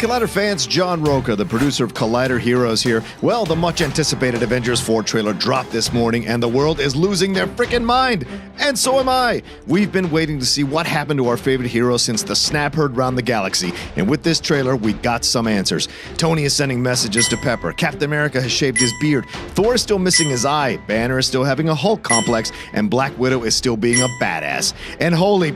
Collider fans, John Roca, the producer of Collider Heroes here. Well, the much-anticipated Avengers 4 trailer dropped this morning, and the world is losing their freaking mind. And so am I. We've been waiting to see what happened to our favorite hero since the snap heard round the galaxy. And with this trailer, we got some answers. Tony is sending messages to Pepper. Captain America has shaved his beard. Thor is still missing his eye. Banner is still having a Hulk complex. And Black Widow is still being a badass. And holy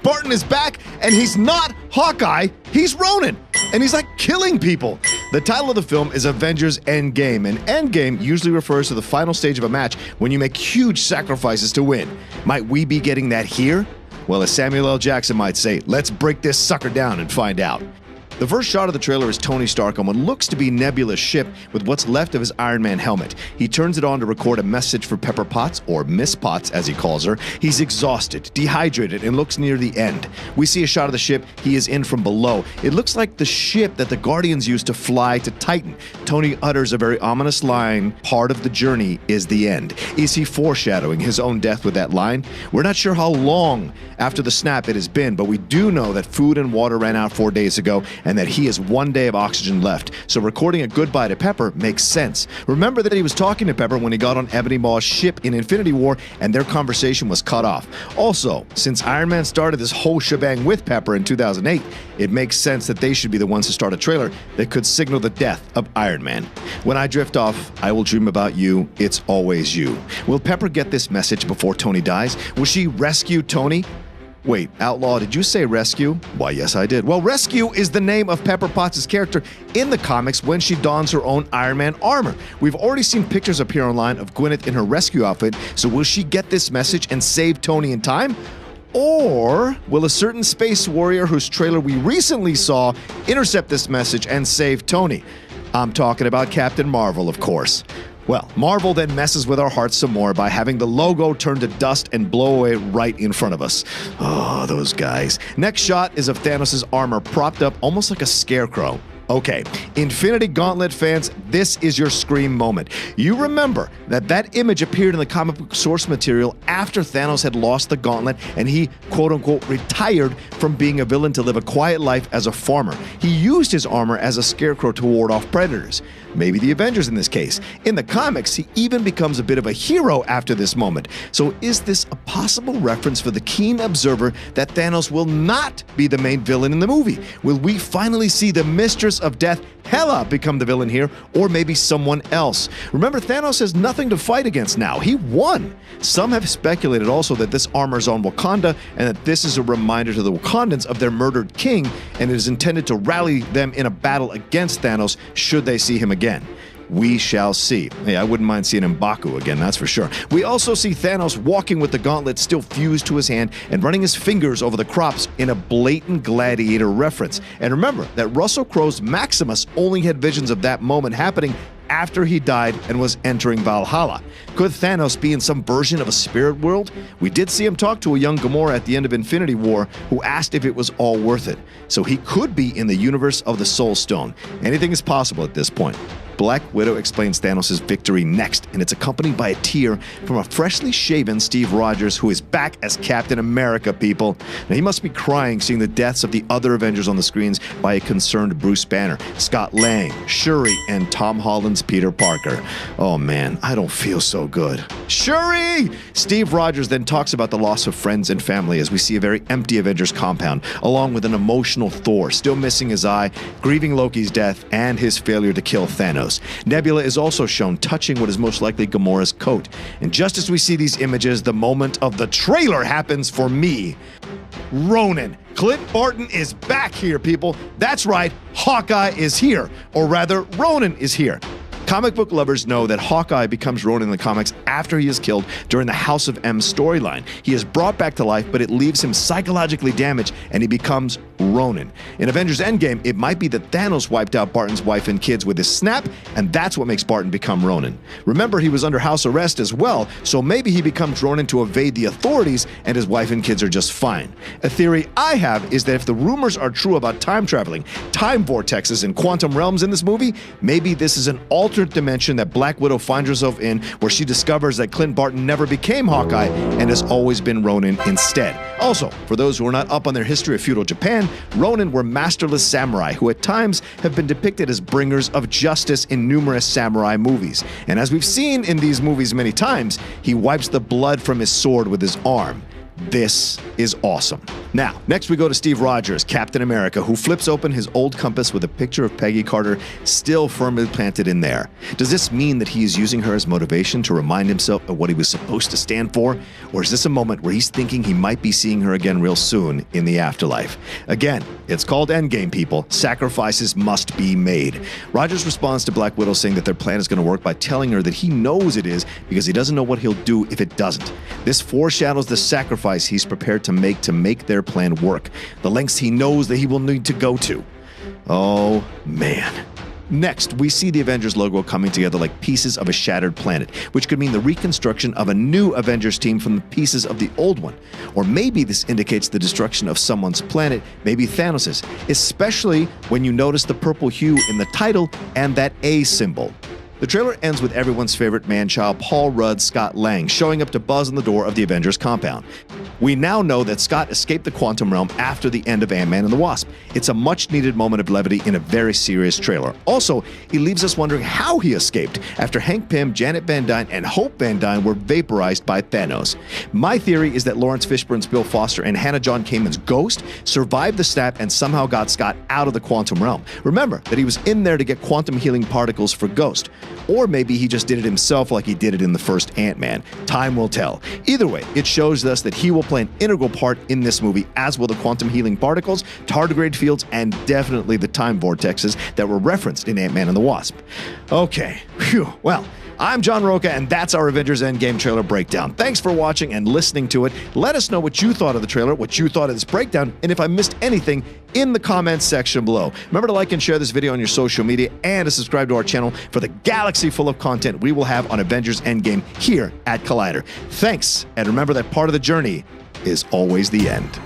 Barton is back, and he's not Hawkeye, he's Ronin, and he's like killing people. The title of the film is Avengers Endgame, and Endgame usually refers to the final stage of a match when you make huge sacrifices to win. Might we be getting that here? Well, as Samuel L. Jackson might say, let's break this sucker down and find out. The first shot of the trailer is Tony Stark on what looks to be Nebula's ship with what's left of his Iron Man helmet. He turns it on to record a message for Pepper Potts, or Miss Potts as he calls her. He's exhausted, dehydrated, and looks near the end. We see a shot of the ship he is in from below. It looks like the ship that the Guardians used to fly to Titan. Tony utters a very ominous line, part of the journey is the end. Is he foreshadowing his own death with that line? We're not sure how long after the snap it has been, but we do know that food and water ran out 4 days ago, and that he has 1 day of oxygen left. So recording a goodbye to Pepper makes sense. Remember that he was talking to Pepper when he got on Ebony Maw's ship in Infinity War, and their conversation was cut off. Also, since Iron Man started this whole shebang with Pepper in 2008, it makes sense that they should be the ones to start a trailer that could signal the death of Iron Man. When I drift off, I will dream about you, it's always you. Will Pepper get this message before Tony dies? Will she rescue Tony? Wait, Outlaw, did you say rescue? Why, yes, I did. Well, Rescue is the name of Pepper Potts' character in the comics when she dons her own Iron Man armor. We've already seen pictures appear online of Gwyneth in her rescue outfit, so will she get this message and save Tony in time? Or will a certain space warrior whose trailer we recently saw intercept this message and save Tony? I'm talking about Captain Marvel, of course. Well, Marvel then messes with our hearts some more by having the logo turn to dust and blow away right in front of us. Oh, those guys. Next shot is of Thanos' armor propped up almost like a scarecrow. Okay, Infinity Gauntlet fans, this is your scream moment. You remember that image appeared in the comic book source material after Thanos had lost the gauntlet and he, quote-unquote, retired from being a villain to live a quiet life as a farmer. He used his armor as a scarecrow to ward off predators. Maybe the Avengers in this case. In the comics, he even becomes a bit of a hero after this moment. So is this a possible reference for the keen observer that Thanos will not be the main villain in the movie? Will we finally see the Mistress of Death, Hela, become the villain here, or maybe someone else? Remember, Thanos has nothing to fight against now. He won. Some have speculated also that this armor is on Wakanda and that this is a reminder to the Wakandans of their murdered king, and it is intended to rally them in a battle against Thanos should they see him again. We shall see. Hey, I wouldn't mind seeing M'Baku again, that's for sure. We also see Thanos walking with the gauntlet still fused to his hand and running his fingers over the crops in a blatant Gladiator reference. And remember that Russell Crowe's Maximus only had visions of that moment happening after he died and was entering Valhalla. Could Thanos be in some version of a spirit world? We did see him talk to a young Gamora at the end of Infinity War who asked if it was all worth it. So he could be in the universe of the Soul Stone. Anything is possible at this point. Black Widow explains Thanos' victory next, and it's accompanied by a tear from a freshly shaven Steve Rogers, who is back as Captain America, people. Now, he must be crying seeing the deaths of the other Avengers on the screens by a concerned Bruce Banner, Scott Lang, Shuri, and Tom Holland's Peter Parker. Oh man, I don't feel so good. Shuri! Steve Rogers then talks about the loss of friends and family as we see a very empty Avengers compound, along with an emotional Thor still missing his eye, grieving Loki's death, and his failure to kill Thanos. Nebula is also shown touching what is most likely Gamora's coat. And just as we see these images, the moment of the trailer happens for me. Ronin. Clint Barton is back here, people. That's right, Hawkeye is here. Or rather, Ronin is here. Comic book lovers know that Hawkeye becomes Ronin in the comics after he is killed during the House of M storyline. He is brought back to life, but it leaves him psychologically damaged, and he becomes Ronin. In Avengers Endgame, it might be that Thanos wiped out Barton's wife and kids with his snap, and that's what makes Barton become Ronin. Remember, he was under house arrest as well, so maybe he becomes Ronin to evade the authorities, and his wife and kids are just fine. A theory I have is that if the rumors are true about time traveling, time vortexes, and quantum realms in this movie, maybe this is an alternate dimension that Black Widow finds herself in, where she discovers that Clint Barton never became Hawkeye and has always been Ronin instead. Also, for those who are not up on their history of feudal Japan, Ronin were masterless samurai who at times have been depicted as bringers of justice in numerous samurai movies. And as we've seen in these movies many times, he wipes the blood from his sword with his arm. This is awesome. Now, next we go to Steve Rogers, Captain America, who flips open his old compass with a picture of Peggy Carter still firmly planted in there. Does this mean that he is using her as motivation to remind himself of what he was supposed to stand for? Or is this a moment where he's thinking he might be seeing her again real soon in the afterlife? Again, it's called Endgame, people. Sacrifices must be made. Rogers responds to Black Widow saying that their plan is going to work by telling her that he knows it is because he doesn't know what he'll do if it doesn't. This foreshadows the sacrifice he's prepared to make their plan work, the lengths he knows that he will need to go to. Oh, man. Next, we see the Avengers logo coming together like pieces of a shattered planet, which could mean the reconstruction of a new Avengers team from the pieces of the old one. Or maybe this indicates the destruction of someone's planet, maybe Thanos's, especially when you notice the purple hue in the title and that A symbol. The trailer ends with everyone's favorite man-child Paul Rudd Scott Lang showing up to buzz on the door of the Avengers compound. We now know that Scott escaped the quantum realm after the end of Ant-Man and the Wasp. It's a much-needed moment of levity in a very serious trailer. Also, he leaves us wondering how he escaped after Hank Pym, Janet Van Dyne, and Hope Van Dyne were vaporized by Thanos. My theory is that Lawrence Fishburne's Bill Foster and Hannah John Kamen's Ghost survived the snap and somehow got Scott out of the quantum realm. Remember that he was in there to get quantum healing particles for Ghost. Or maybe he just did it himself like he did it in the first Ant-Man. Time will tell. Either way, it shows us that he will play an integral part in this movie, as will the quantum healing particles, tardigrade fields, and definitely the time vortexes that were referenced in Ant-Man and the Wasp. Okay, phew, well, I'm John Roca, and that's our Avengers Endgame trailer breakdown. Thanks for watching and listening to it. Let us know what you thought of the trailer, what you thought of this breakdown, and if I missed anything in the comments section below. Remember to like and share this video on your social media and to subscribe to our channel for the galaxy full of content we will have on Avengers Endgame here at Collider. Thanks, and remember that part of the journey is always the end.